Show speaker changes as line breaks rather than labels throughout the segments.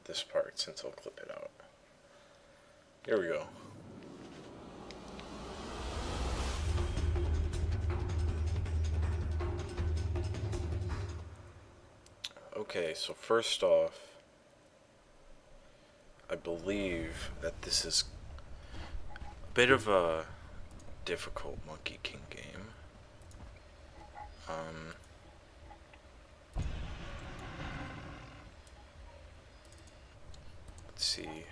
this part since I'll clip it out. Here we go. Okay, so first off, I believe that this is a bit of a difficult Monkey King game. Let's see.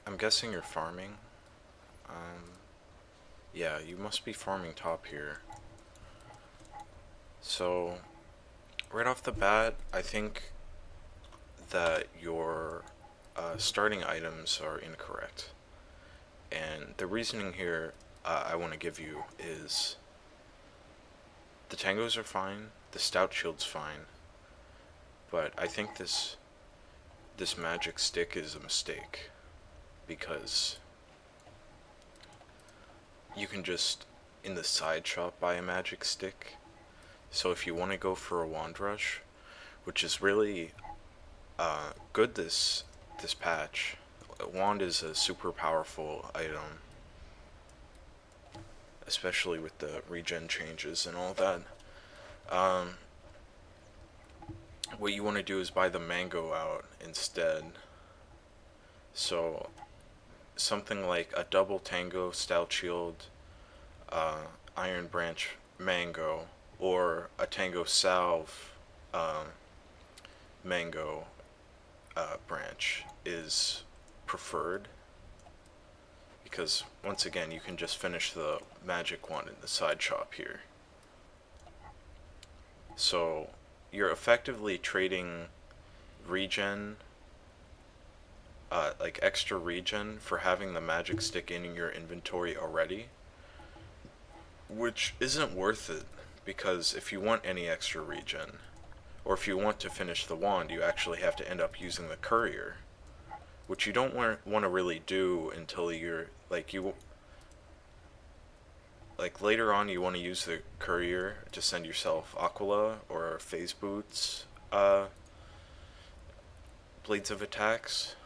I'm guessing you're farming. Yeah, you must be farming top here. So, right off the bat, I think that your starting items are incorrect. And the reasoning here I want to give you is the tangos are fine, the stout shield's fine, but I think this magic stick is a mistake because you can just in the side shop buy a magic stick. So if you want to go for a wand rush, which is really good this patch, wand is a super powerful item, especially with the regen changes and all that. What you want to do is buy the mango out instead. So something like a double tango stout shield, iron branch mango, or a tango salve mango branch is preferred, because once again you can just finish the magic one in the side shop here. So you're effectively trading regen, like extra regen, for having the magic stick in your inventory already, which isn't worth it, because if you want any extra regen, or if you want to finish the wand, you actually have to end up using the courier, which you don't want to really do until you're like later on. You want to use the courier to send yourself Aquila or phase boots, blades of attacks,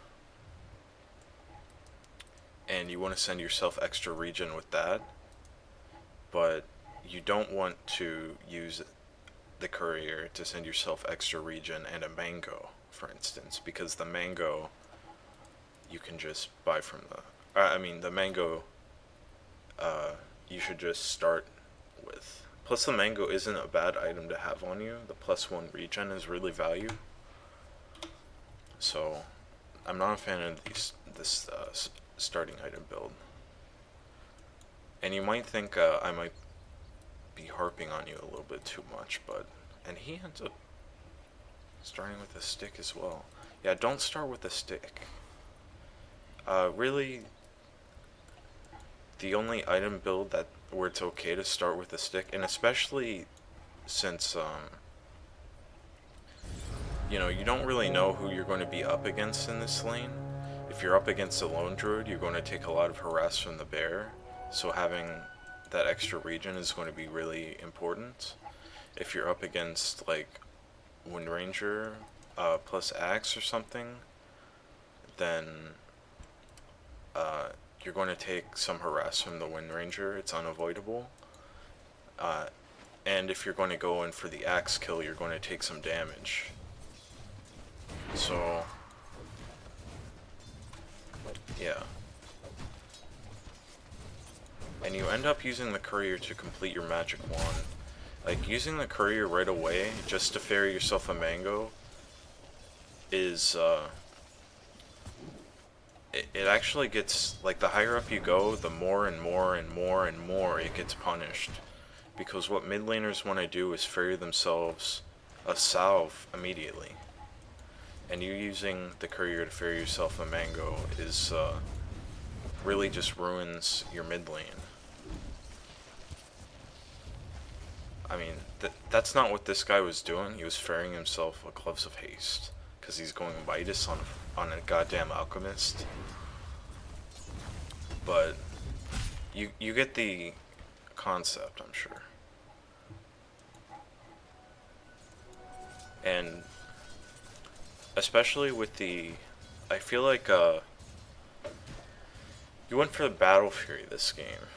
and you want to send yourself extra regen with that, but you don't want to use the courier to send yourself extra regen and a mango, for instance, because the mango you can just buy from the mango you should just start with. Plus the mango isn't a bad item to have on you. The +1 regen is really value. So I'm not a fan of this starting item build. And you might think I might be harping on you a little bit too much, but and he ends up starting with a stick as well. Yeah, don't start with a stick. Really, the only item build where it's okay to start with a stick, and especially since you know, you don't really know who you're going to be up against in this lane. If you're up against a lone druid, you're going to take a lot of harass from the bear, so having that extra regen is going to be really important. If you're up against like Wind Ranger plus Axe or something, then you're going to take some harass from the Wind Ranger. It's unavoidable. And if you're going to go in for the Axe kill, you're going to take some damage. So yeah. And you end up using the courier to complete your magic wand. Like, using the courier right away just to ferry yourself a mango is it actually gets, like, the higher up you go, the more and more and more and more it gets punished. Because what mid laners want to do is ferry themselves a salve immediately. And you using the courier to ferry yourself a mango is really just ruins your mid lane. I mean, that's not what this guy was doing. He was ferrying himself a Gloves of Haste, because he's going Midas on a goddamn Alchemist. But you get the concept, I'm sure. And especially with the, I feel like you went for the Battle Fury this game,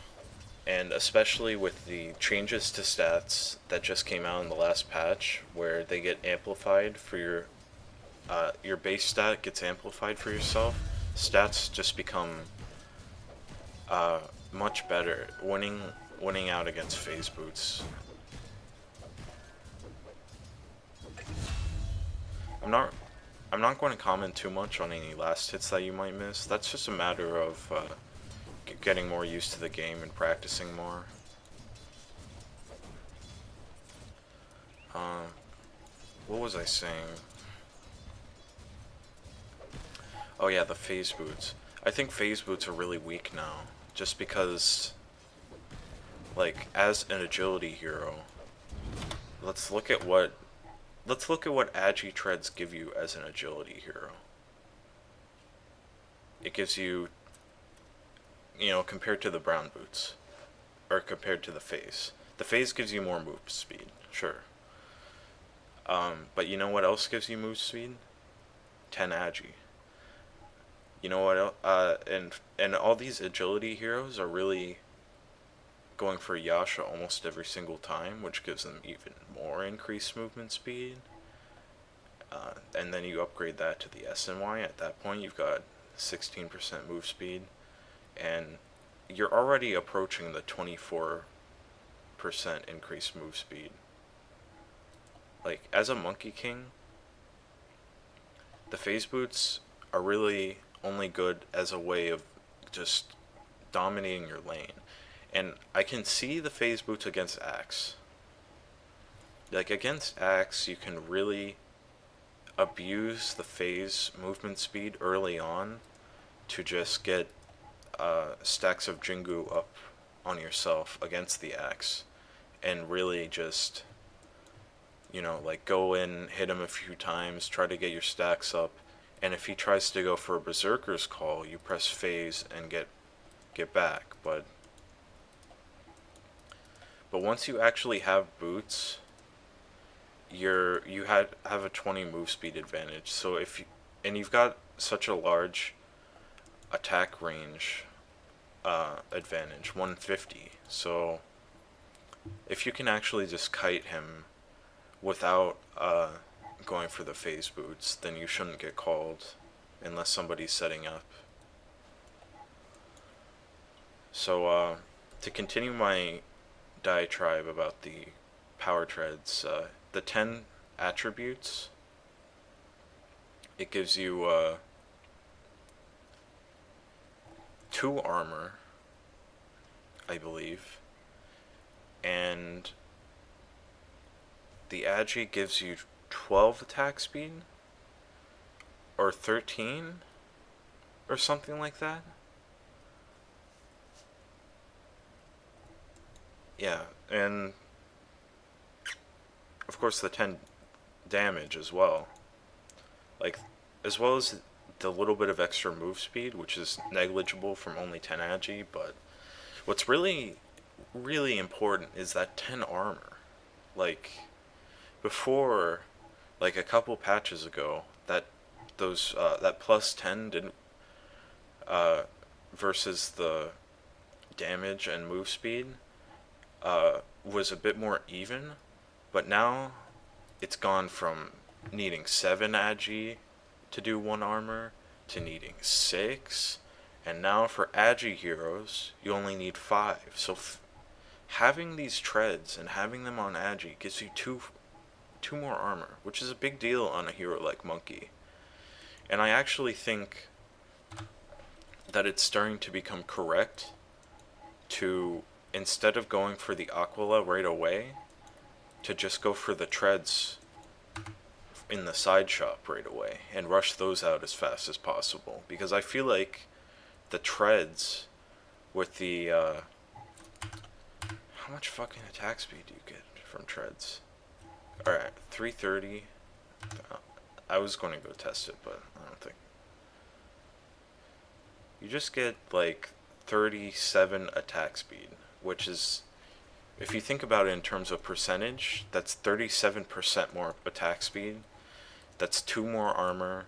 and especially with the changes to stats that just came out in the last patch, where they get amplified for your base stat gets amplified for yourself. Stats just become uh, much better. Winning out against phase boots. I'm not I'm not going to comment too much on any last hits that you might miss. That's just a matter of getting more used to the game and practicing more. Uh, what was I saying? Oh yeah, the phase boots. I think phase boots are really weak now, just because, like, as an agility hero, let's look at what Agi treads give you as an agility hero. It gives you, compared to the brown boots, or compared to the phase. The phase gives you more move speed, sure. But you know what else gives you move speed? 10 Agi. You know what? And all these agility heroes are really going for Yasha almost every single time, which gives them even more increased movement speed. And then you upgrade that to the SNY. At that point, you've got 16% move speed, and you're already approaching the 24% increased move speed. Like, as a Monkey King, the phase boots are really only good as a way of just dominating your lane. And I can see the phase boots against Axe. Like, against Axe, you can really abuse the phase movement speed early on to just get stacks of Jingu up on yourself against the Axe, and really just, like, go in, hit him a few times, try to get your stacks up, and if he tries to go for a Berserker's Call, you press phase and get back. But once you actually have boots, have a 20 move speed advantage. So and you've got such a large attack range advantage, 150. So if you can actually just kite him without going for the phase boots, then you shouldn't get called unless somebody's setting up. So to continue my diatribe about the power treads, the 10 attributes, it gives you 2 armor, I believe, and the Agi gives you 12 attack speed, or 13, or something like that. Yeah, and of course the 10 damage as well. Like, as well as the little bit of extra move speed, which is negligible from only 10 Agi, but what's really, really important is that 10 armor. Like, before, like a couple patches ago, that plus 10 didn't, versus the damage and move speed, was a bit more even, but now it's gone from needing 7 Agi to do 1 armor to needing 6, and now for Agi heroes you only need 5. So having these treads and having them on Agi gives you two more armor, which is a big deal on a hero like Monkey. And I actually think that it's starting to become correct to, instead of going for the Aquila right away, to just go for the treads in the side shop right away and rush those out as fast as possible. Because I feel like the treads with the how much fucking attack speed do you get from treads? Alright, 330. I was going to go test it, but I don't think. You just get like 37 attack speed, which is, if you think about it in terms of percentage, that's 37% more attack speed. That's 2 more armor,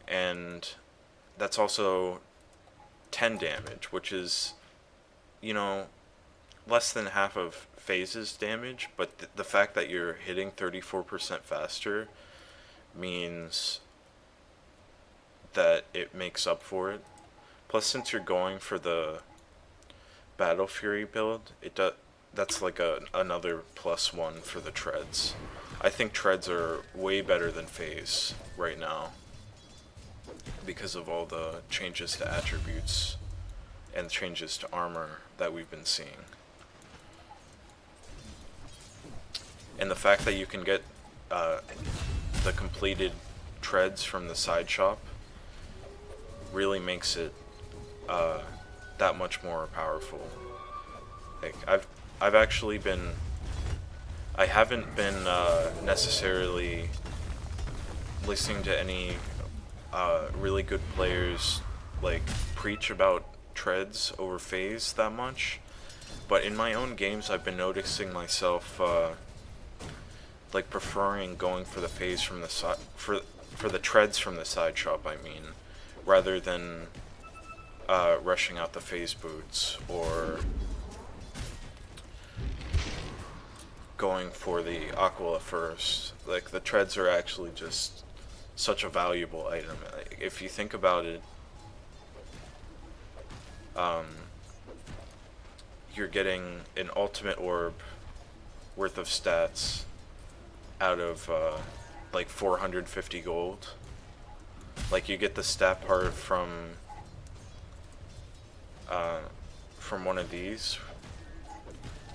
and that's also 10 damage, which is, you know, less than half of Phase's damage, but the fact that you're hitting 34% faster means that it makes up for it. Plus, since you're going for the Battle Fury build, that's like another +1 for the treads. I think treads are way better than Phase right now because of all the changes to attributes and changes to armor that we've been seeing. And the fact that you can get the completed treads from the side shop really makes it that much more powerful. Like I've actually been, I haven't been necessarily listening to any really good players like preach about treads over Phase that much, but in my own games I've been noticing myself like preferring going for the Phase from the side, for the treads from the side shop, I mean, rather than rushing out the Phase boots or going for the Aquila first. Like, the treads are actually just such a valuable item. If you think about it, you're getting an ultimate orb worth of stats out of like 450 gold. Like, you get the stat part from one of these.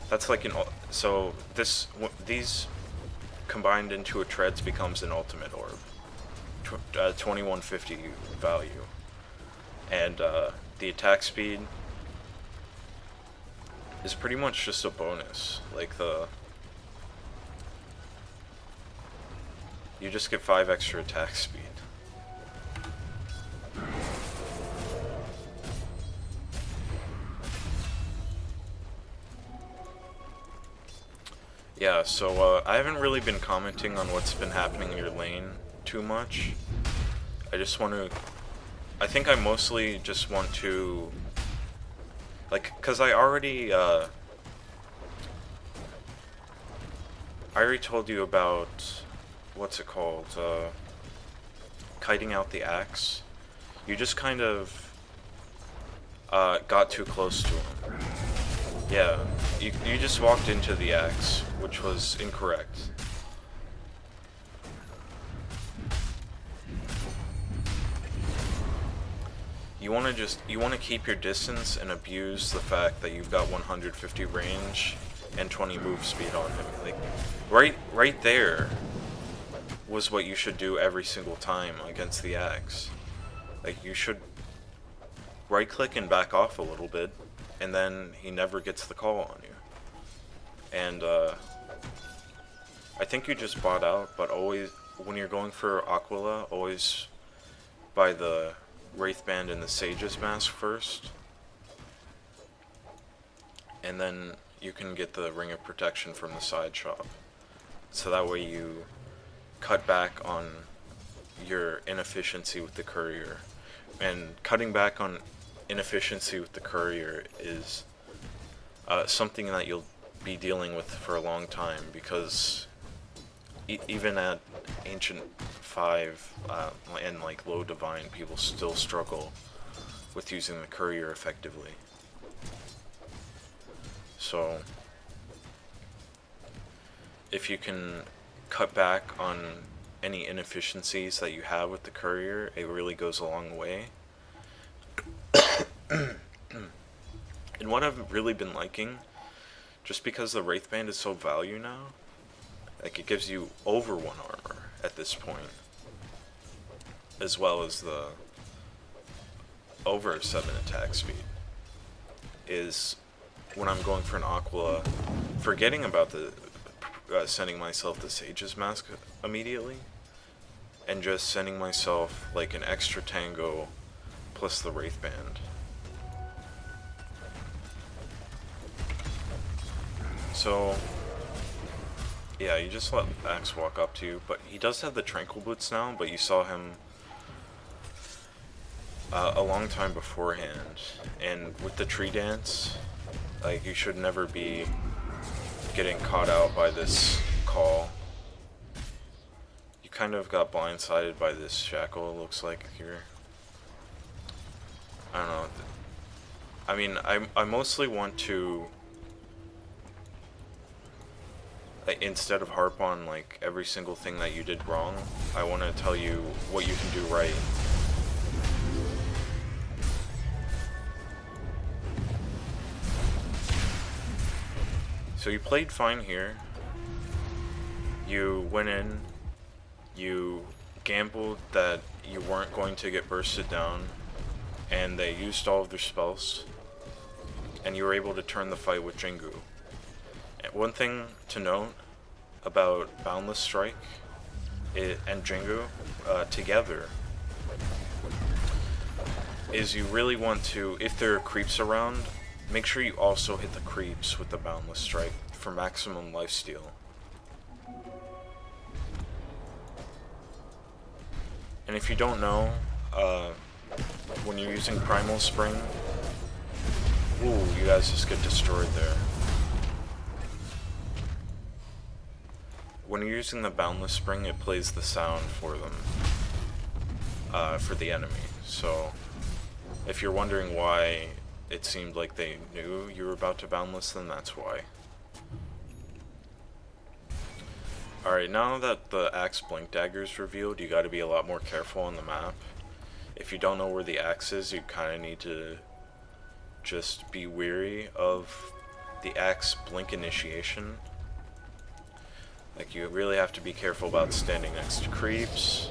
That's like so these combined into a treads becomes an ultimate orb. 2150 value. And the attack speed is pretty much just a bonus. Like, you just get 5 extra attack speed. Yeah, so I haven't really been commenting on what's been happening in your lane too much. I just want to, I think I mostly just want to, like, cause I already told you about, what's it called, kiting out the axe. You just kind of got too close to him. Yeah, you just walked into the axe, which was incorrect. You want to keep your distance and abuse the fact that you've got 150 range and 20 move speed on him. Like, right there was what you should do every single time against the axe. Like, you should right click and back off a little bit, and then he never gets the call on you. And I think you just bought out, but always, when you're going for Aquila, always buy the Wraithband and the Sage's Mask first. And then you can get the Ring of Protection from the side shop. So that way you cut back on your inefficiency with the courier. And cutting back on inefficiency with the courier is something that you'll be dealing with for a long time, because even at Ancient 5 and like low Divine, people still struggle with using the courier effectively. So if you can cut back on any inefficiencies that you have with the courier, it really goes a long way. And what I've really been liking, just because the Wraithband is so value now, like, it gives you over 1 armor at this point, as well as the over 7 attack speed, is when I'm going for an Aquila, forgetting about the sending myself the Sage's Mask immediately, and just sending myself like an extra Tango plus the Wraithband. So, yeah, you just let Axe walk up to you, but he does have the Tranquil Boots now, but you saw him a long time beforehand. And with the tree dance, like, you should never be getting caught out by this call. You kind of got blindsided by this shackle, it looks like, here. I don't know. I mean, I mostly want to, like, instead of harp on, like, every single thing that you did wrong, I want to tell you what you can do right. So you played fine here. You went in, you gambled that you weren't going to get bursted down, and they used all of their spells, and you were able to turn the fight with Jingu. And one thing to note about Boundless Strike and Jingu together is you really want to, if there are creeps around, make sure you also hit the creeps with the Boundless Strike for maximum lifesteal. And if you don't know, when you're using Primal Spring, ooh, you guys just get destroyed there. When you're using the Boundless Spring, it plays the sound for them, for the enemy. So, if you're wondering why it seemed like they knew you were about to Boundless, then that's why. Alright, now that the Axe Blink Dagger is revealed, you gotta be a lot more careful on the map. If you don't know where the axe is, you kinda need to just be wary of the Axe Blink initiation. Like, you really have to be careful about standing next to creeps.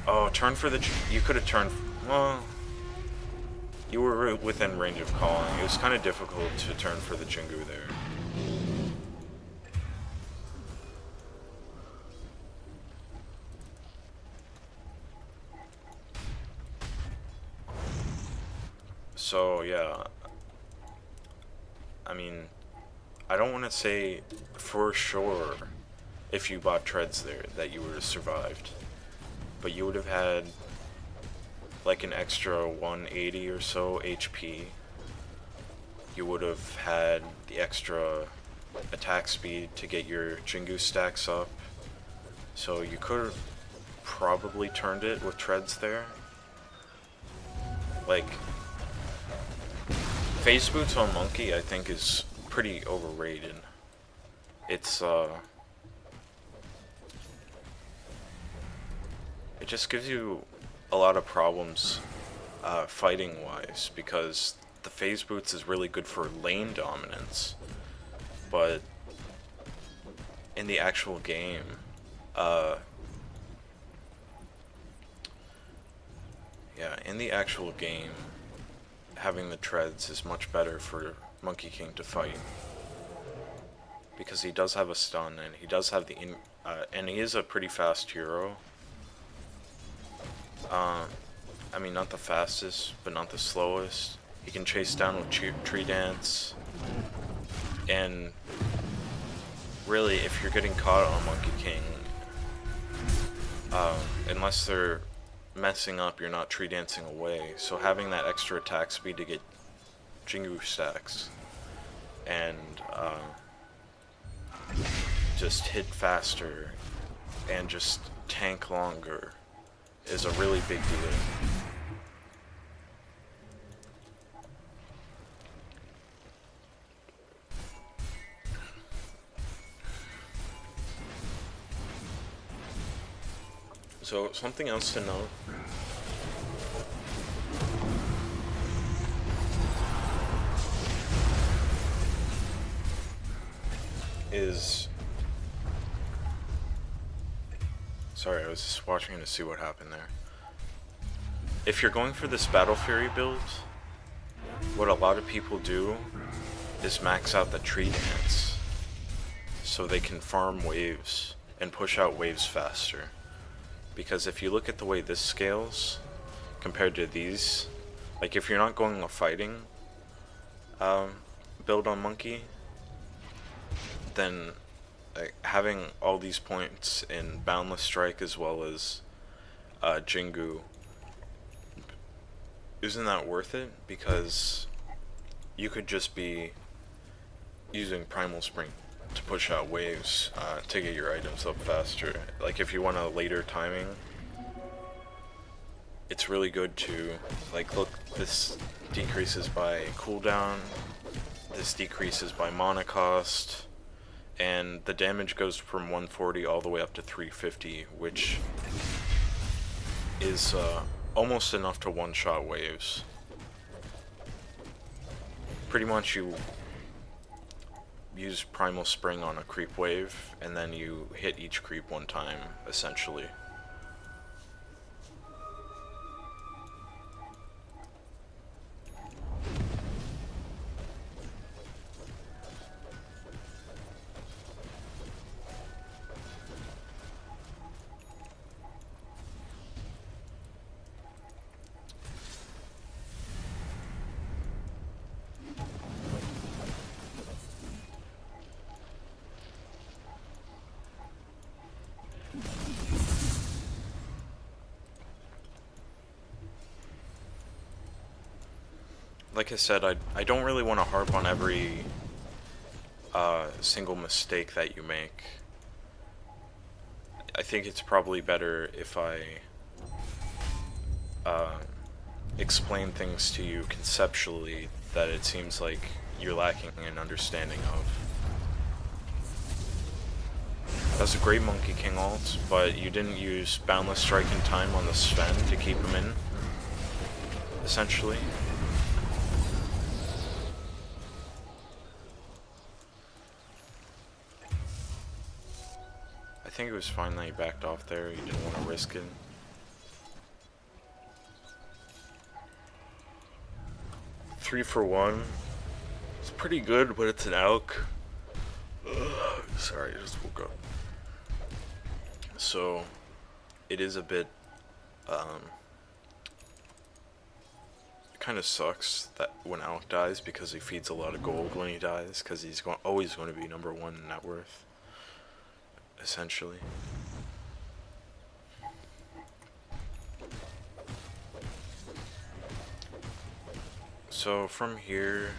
Oh, turn for the... You could have turned... Well... You were within range of calling. It was kind of difficult to turn for the Jingu there. So, yeah. I mean, I don't want to say for sure if you bought treads there that you would have survived. But you would have had like an extra 180 or so HP. You would have had the extra attack speed to get your Jingu stacks up. So you could have probably turned it with treads there. Like, Phase Boots on Monkey I think is pretty overrated. It's it just gives you a lot of problems fighting wise, because the Phase Boots is really good for lane dominance, but in the actual game, having the treads is much better for Monkey King to fight, because he does have a stun, and he does have the and he is a pretty fast hero. I mean, not the fastest, but not the slowest. He can chase down with tree dance, and really, if you're getting caught on Monkey King, unless they're messing up, you're not tree dancing away. So having that extra attack speed to get Jingu stacks and just hit faster and just tank longer is a really big deal. So something else to note is, sorry, I was just watching to see what happened there. If you're going for this Battle Fury build, what a lot of people do is max out the tree dance so they can farm waves and push out waves faster. Because if you look at the way this scales compared to these, Like if you're not going a fighting um, build on Monkey, then like, having all these points in Boundless Strike as well as Jingu, isn't that worth it? Because you could just be using Primal Spring to push out waves to get your items up faster. Like if you want a later timing, it's really good to, like, look, this decreases by cooldown, this decreases by mana cost, and the damage goes from 140 all the way up to 350, which is almost enough to one-shot waves. Pretty much you use Primal Spring on a creep wave, and then you hit each creep one time, essentially. Like I said, I don't really want to harp on every single mistake that you make. I think it's probably better if I explain things to you conceptually that it seems like you're lacking an understanding of. That's a great Monkey King ult, but you didn't use Boundless Strike in time on the Sven to keep him in, essentially. I think it was fine that you backed off there, you didn't want to risk it. Three for one. It's pretty good, but it's an Elk. Sorry, I just woke up. So, it is a bit, it kind of sucks that when Alec dies, because he feeds a lot of gold when he dies, because he's always going to be #1 in net worth, essentially. So from here,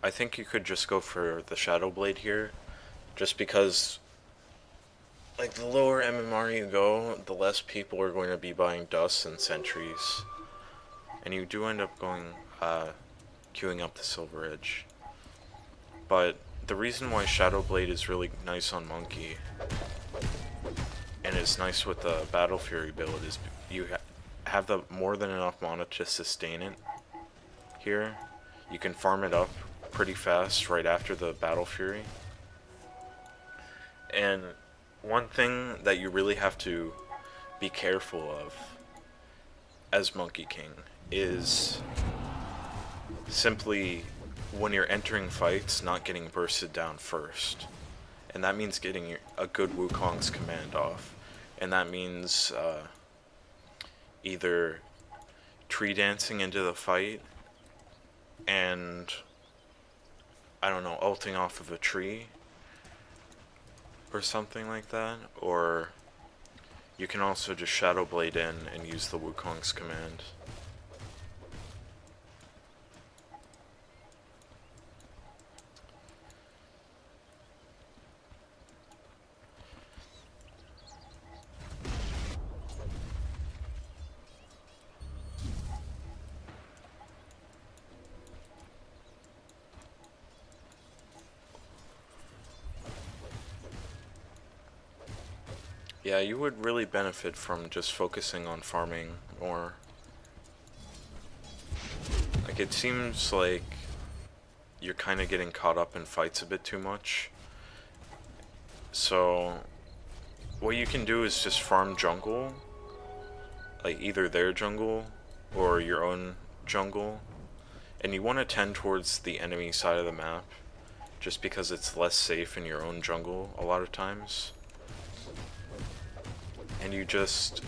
I think you could just go for the Shadow Blade here, just because, like, the lower MMR you go, the less people are going to be buying Dusts and Sentries, and you do end up going, queuing up the Silver Edge. But the reason why Shadow Blade is really nice on Monkey, and is nice with the Battle Fury build, is you have the more than enough mana to sustain it here. You can farm it up pretty fast right after the Battle Fury. And one thing that you really have to be careful of as Monkey King is simply when you're entering fights, not getting bursted down first. And that means getting a good Wukong's command off. And that means either tree dancing into the fight and, I don't know, ulting off of a tree or something like that, or you can also just Shadow Blade in and use the Wukong's command. Yeah, you would really benefit from just focusing on farming more. Like, it seems like you're kind of getting caught up in fights a bit too much. So, what you can do is just farm jungle, like either their jungle or your own jungle. And you want to tend towards the enemy side of the map, just because it's less safe in your own jungle a lot of times. And you just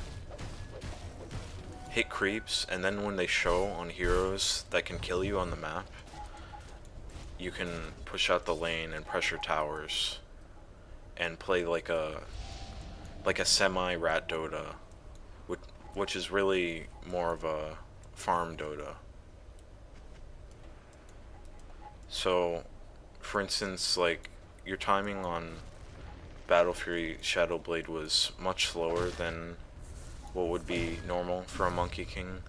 hit creeps, and then when they show on heroes that can kill you on the map, you can push out the lane and pressure towers and play like a semi-rat dota, which is really more of a farm dota. So, for instance, like, your timing on Battle Fury Shadowblade was much slower than what would be normal for a Monkey King.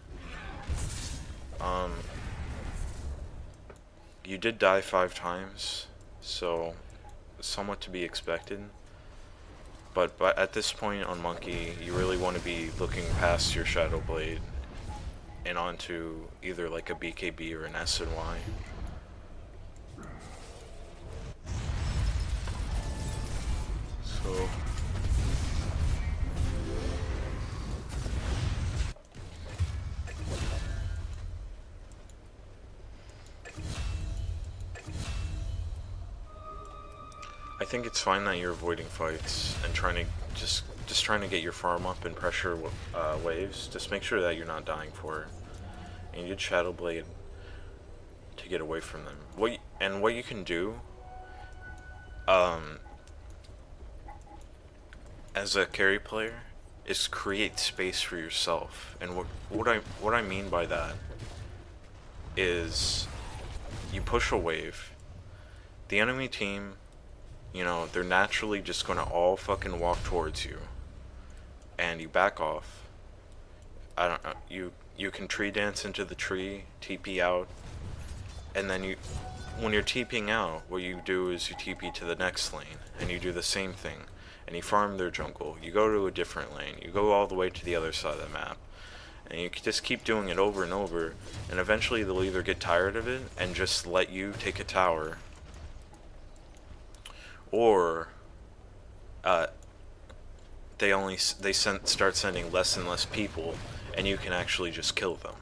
You did die 5 times, so somewhat to be expected. But at this point on Monkey, you really want to be looking past your Shadowblade and onto either like a BKB or an SNY. So I think it's fine that you're avoiding fights and trying to just trying to get your farm up and pressure waves. Just make sure that you're not dying for it. And you get Shadowblade to get away from them. What you can do, as a carry player, is create space for yourself. And what I mean by that is you push a wave. The enemy team, you know, they're naturally just gonna all fucking walk towards you, and you back off. I don't know. You can tree dance into the tree, TP out, and then when you're TPing out, what you do is you TP to the next lane, and you do the same thing, and you farm their jungle. You go to a different lane. You go all the way to the other side of the map, and you just keep doing it over and over, and eventually they'll either get tired of it and just let you take a tower, or they start sending less and less people, and you can actually just kill them.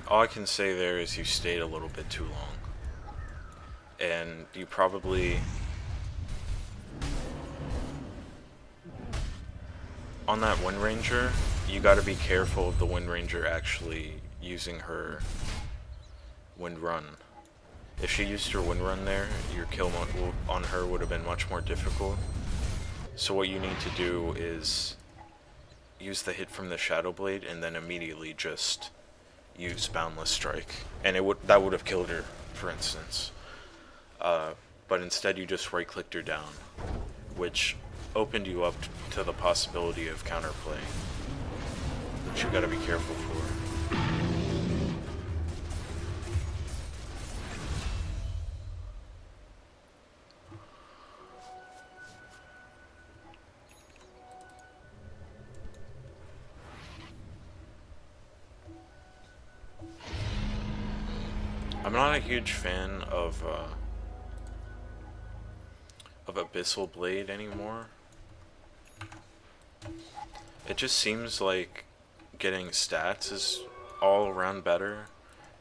All I can say there is you stayed a little bit too long. And you probably... On that Wind Ranger, you gotta be careful of the Wind Ranger actually using her Wind Run. If she used her Wind Run there, your kill on her would have been much more difficult. So what you need to do is use the hit from the Shadowblade and then immediately just use Boundless Strike, and that would have killed her, for instance. But instead you just right-clicked her down, which opened you up to the possibility of counterplay, which you gotta be careful for. I'm not a huge fan of Abyssal Blade anymore. It just seems like getting stats is all around better,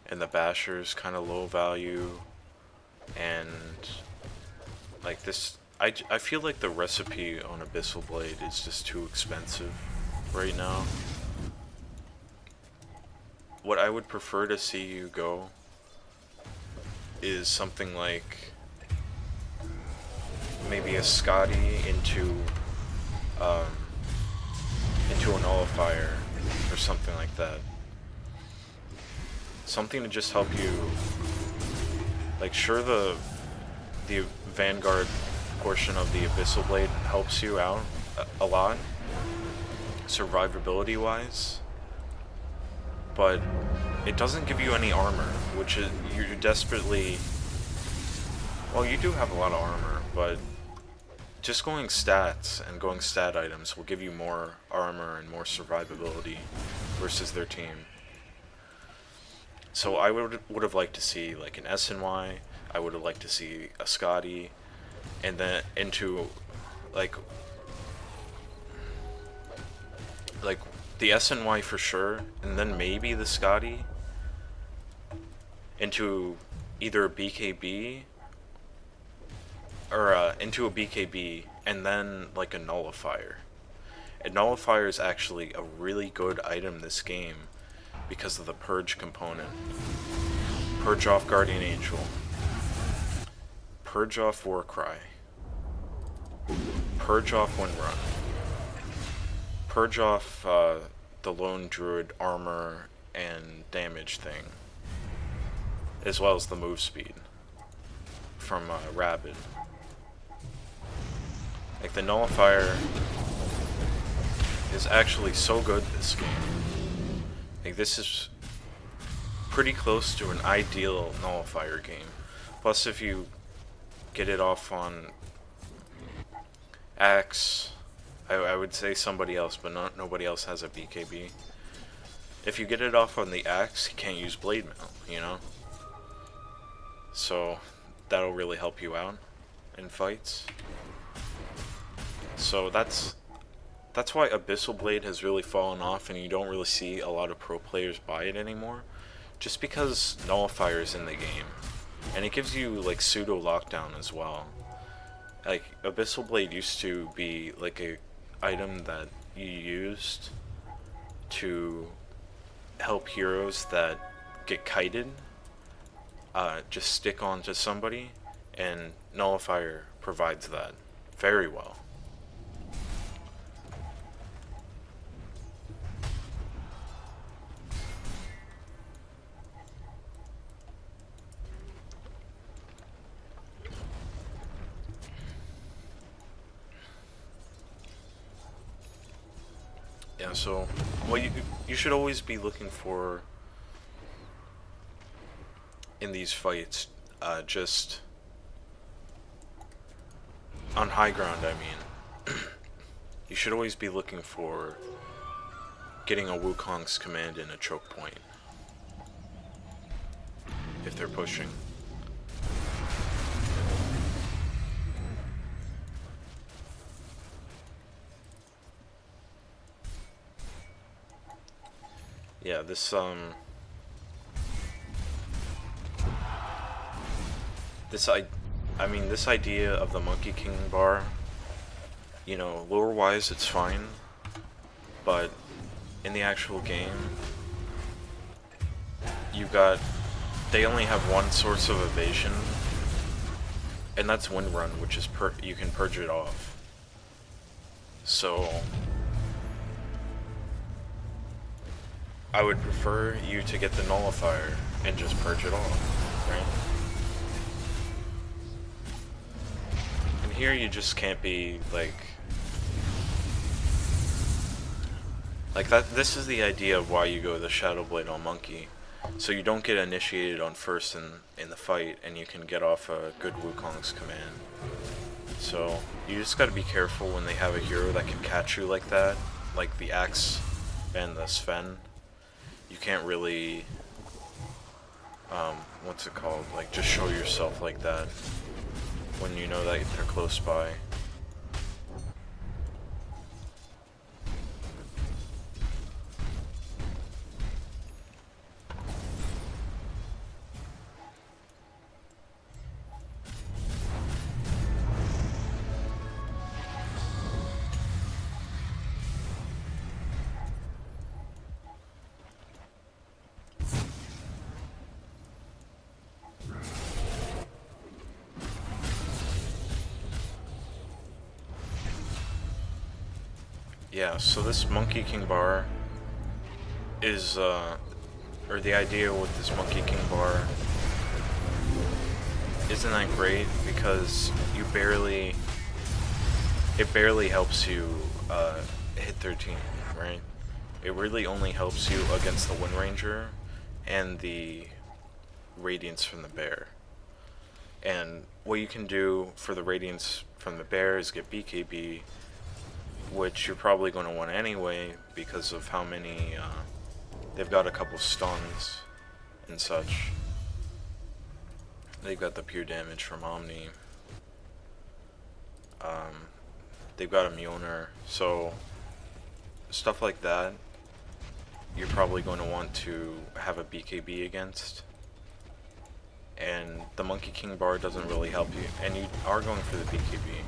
and the Basher's kind of low value, and like this, I feel like the recipe on Abyssal Blade is just too expensive right now. What I would prefer to see you go is something like maybe a Scotty into a Nullifier or something like that. Something to just help you, like, sure, the Vanguard portion of the Abyssal Blade helps you out a lot, survivability wise, but it doesn't give you any armor, which is, you're desperately, well, you do have a lot of armor, but just going stats and going stat items will give you more armor and more survivability versus their team. So I would have liked to see like an SNY, I would have liked to see a Scotty, and then into like like the SNY for sure, and then maybe the Scotty into either a BKB or into a BKB and then like a nullifier. A nullifier is actually a really good item this game because of the purge component. Purge off Guardian Angel. Purge off Warcry. Purge off Windrun. Purge off the Lone Druid armor and damage thing, as well as the move speed from Rabid. Like, the nullifier is actually so good this game. Like, this is pretty close to an ideal nullifier game. Plus, if you get it off on Axe, I would say somebody else, but nobody else has a BKB. If you get it off on the Axe, you can't use Blade Mail, you know? So that'll really help you out in fights. So that's why Abyssal Blade has really fallen off and you don't really see a lot of pro players buy it anymore. Just because Nullifier is in the game. And it gives you like pseudo lockdown as well. Like, Abyssal Blade used to be like a item that you used to help heroes that get kited just stick onto somebody, and Nullifier provides that very well. Yeah, so what you should always be looking for in these fights, just on high ground, I mean, you should always be looking for getting a Wukong's command in a choke point if they're pushing. Yeah, this this idea of the Monkey King bar, you know, lore-wise it's fine, but in the actual game, they only have one source of evasion, and that's Windrun, which is you can purge it off. So I would prefer you to get the Nullifier and just purge it off, right? And here you just can't be like that. This is the idea of why you go the Shadow Blade on Monkey, so you don't get initiated on first in the fight, and you can get off a good Wukong's command. So you just gotta be careful when they have a hero that can catch you like that, like the Axe and the Sven. You can't really, what's it called, like just show yourself like that when you know that they're close by. Yeah, so this Monkey King bar is, or the idea with this Monkey King bar isn't that great because it barely helps you hit 13, right? It really only helps you against the Wind Ranger and the Radiance from the Bear. And what you can do for the Radiance from the Bear is get BKB, which you're probably going to want anyway because of how many, they've got a couple stuns and such. They've got the pure damage from Omni. They've got a Mjolnir, so stuff like that you're probably going to want to have a BKB against. And the Monkey King bar doesn't really help you, and you are going for the BKB.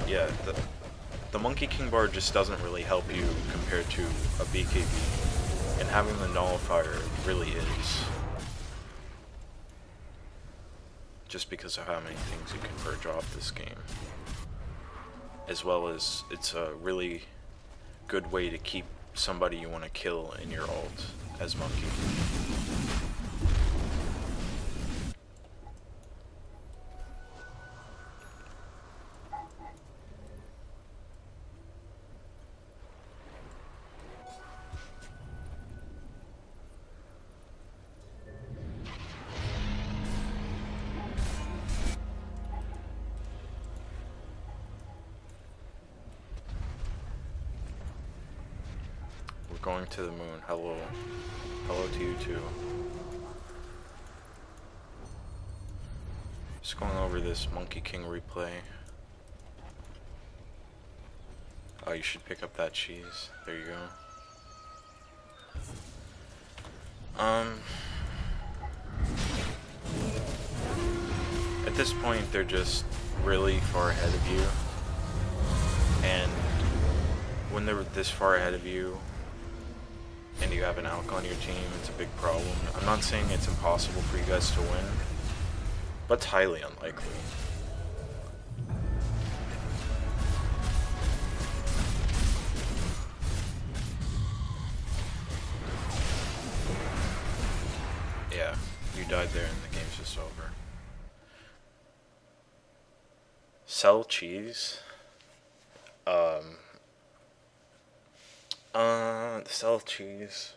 Yeah, the Monkey King bar just doesn't really help you compared to a BKB, and having the nullifier really is. Just because of how many things you can purge off this game. As well as it's a really good way to keep somebody you want to kill in your ult as Monkey. Going to the moon. Hello. Hello to you too. Just going over this Monkey King replay. Oh, you should pick up that cheese. There you go. At this point, they're just really far ahead of you. And when they're this far ahead of you, and you have an Alk on your team, it's a big problem. I'm not saying it's impossible for you guys to win, but it's highly unlikely. Yeah, you died there and the game's just over. Sell cheese? Sell cheese.